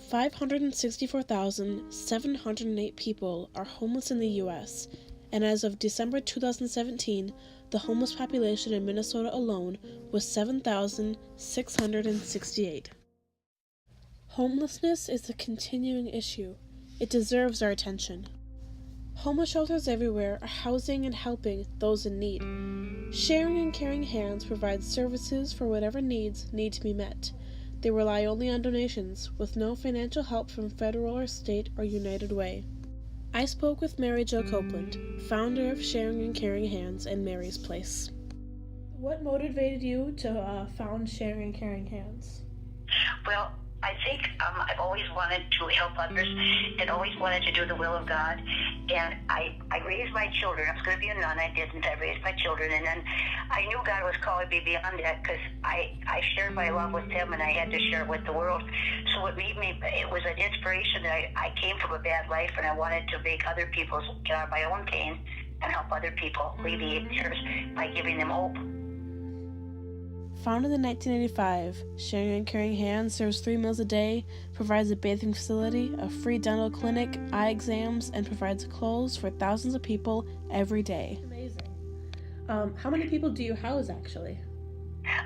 564,708 people are homeless in the U.S., and as of December 2017, the homeless population in Minnesota alone was 7,668. Homelessness is a continuing issue. It deserves our attention. Homeless shelters everywhere are housing and helping those in need. Sharing and Caring Hands provides services for whatever needs need to be met. They rely only on donations, with no financial help from federal or state or United Way. I spoke with Mary Jo Copeland, founder of Sharing and Caring Hands and Mary's Place. What motivated you to found Sharing and Caring Hands? Well, I think I've always wanted to help others and always wanted to do the will of God. And I raised my children. I was going to be a nun. I didn't. I raised my children. And then I knew God was calling me beyond that because I shared my love with them and I had to share it with the world. So it was an inspiration that I came from a bad life and I wanted to make other people get out of my own pain and help other people alleviate theirs by giving them hope. Founded in 1985, Sharing and Caring Hands serves 3 meals a day, provides a bathing facility, a free dental clinic, eye exams, and provides clothes for thousands of people every day. Amazing. How many people do you house, actually?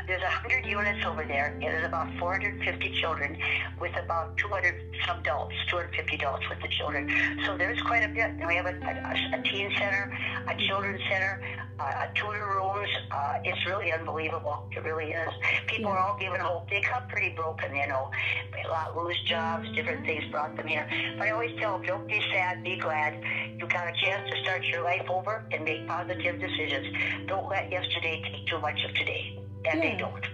There's 100 units over there. There's about 450 children with about 250 adults with the children. So there's quite a bit. We have a teen center, a children's center, tutor rooms. It's really unbelievable. It really is. People are all given hope. They come pretty broken, A lot lose jobs, different things brought them here. But I always tell them, don't be sad, be glad. You got a chance to start your life over and make positive decisions. Don't let yesterday take too much of today. And they don't.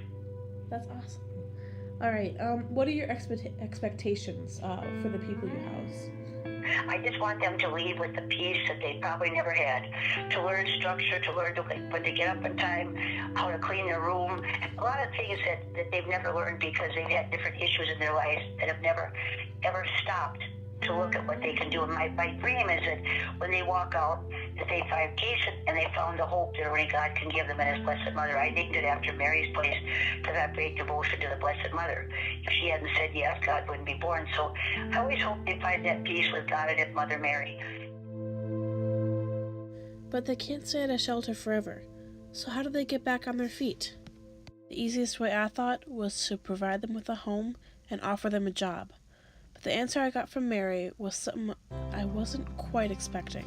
That's awesome. All right. What are your expectations for the people you house? I just want them to leave with the peace that they probably never had. To learn structure, to learn when they get up in time, how to clean their room. A lot of things that they've never learned because they've had different issues in their lives that have never, ever stopped to look at what they can do. And my dream is that when they walk out, that they find peace and they found the hope that only God can give them in His Blessed Mother. I named it after Mary's Place because I have great devotion to the Blessed Mother. If she hadn't said yes, God wouldn't be born. So I always hope they find that peace with God and His Mother Mary. But they can't stay at a shelter forever. So how do they get back on their feet? The easiest way I thought was to provide them with a home and offer them a job. But the answer I got from Mary was something I wasn't quite expecting.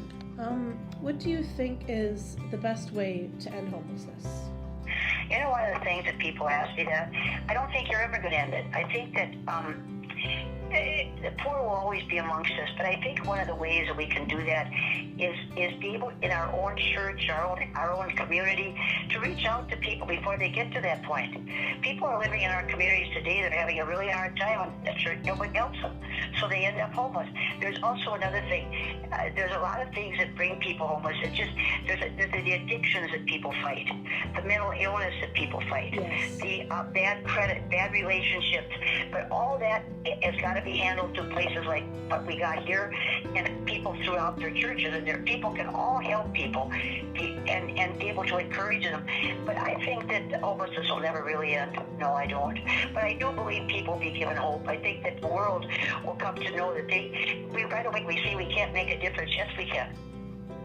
What do you think is the best way to end homelessness? One of the things that people ask me that, I don't think you're ever going to end it. I think that the poor will always be amongst us, but I think one of the ways that we can do that is be able in our own church, our own community, to reach out to people before they get to that point. People are living in our communities today that are having a really hard time, and the church nobody helps them, so they end up homeless. There's also another thing. There's a lot of things that bring people homeless. It's just there's the addictions that people fight, the mental illness that people fight, the bad credit, bad relationships, but all that has got to be handled through places like what we got here, and people throughout their churches, and their people can all help people and be able to encourage them. But I think that homelessness will never really end. No, I don't. But I do believe people will be given hope. I think that the world will come to know that right away we say we can't make a difference. Yes, we can.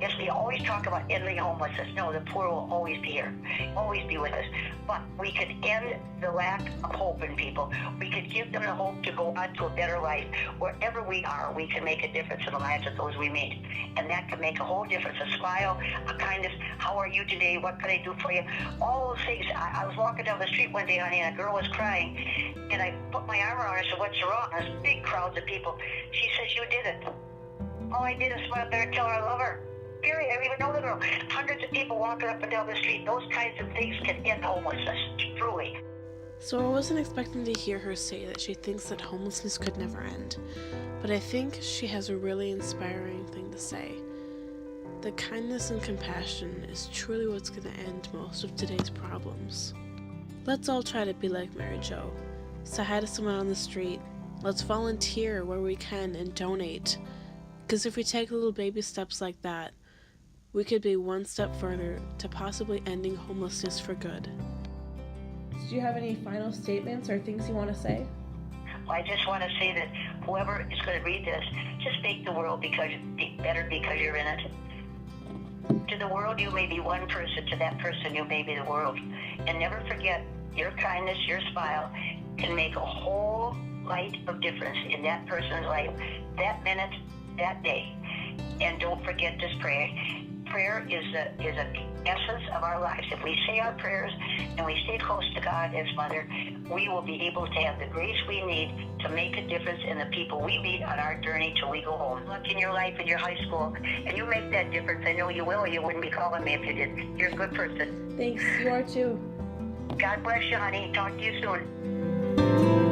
Yes, we always talk about ending homelessness. No, the poor will always be here, always be with us. But we could end the lack of hope in people. We could give them the hope to go on to a better life. Wherever we are, we can make a difference in the lives of those we meet. And that can make a whole difference. A smile, a kindness, how are you today? What can I do for you? All those things. I was walking down the street one day, honey, and a girl was crying. And I put my arm around her and said, what's wrong? There's big crowds of people. She says, you did it. All I did is smile at her and tell her I love her. Period. I don't even know the girl. Hundreds of people walking up and down the street. Those kinds of things can end homelessness, truly. So I wasn't expecting to hear her say that she thinks that homelessness could never end. But I think she has a really inspiring thing to say. The kindness and compassion is truly what's going to end most of today's problems. Let's all try to be like Mary Jo. Say hi to someone on the street. Let's volunteer where we can and donate. Because if we take little baby steps like that, we could be one step further to possibly ending homelessness for good. Do you have any final statements or things you want to say? Well, I just want to say that whoever is going to read this, just make the world better because you're in it. To the world, you may be one person. To that person, you may be the world. And never forget, your kindness, your smile can make a whole light of difference in that person's life, that minute, that day. And don't forget this prayer. Prayer is an essence of our lives. If we say our prayers and we stay close to God as Mother, we will be able to have the grace we need to make a difference in the people we meet on our journey till we go home. Good luck in your life, in your high school, and you make that difference. I know you will. You wouldn't be calling me if you didn't. You're a good person. Thanks. You are too. God bless you, honey. Talk to you soon.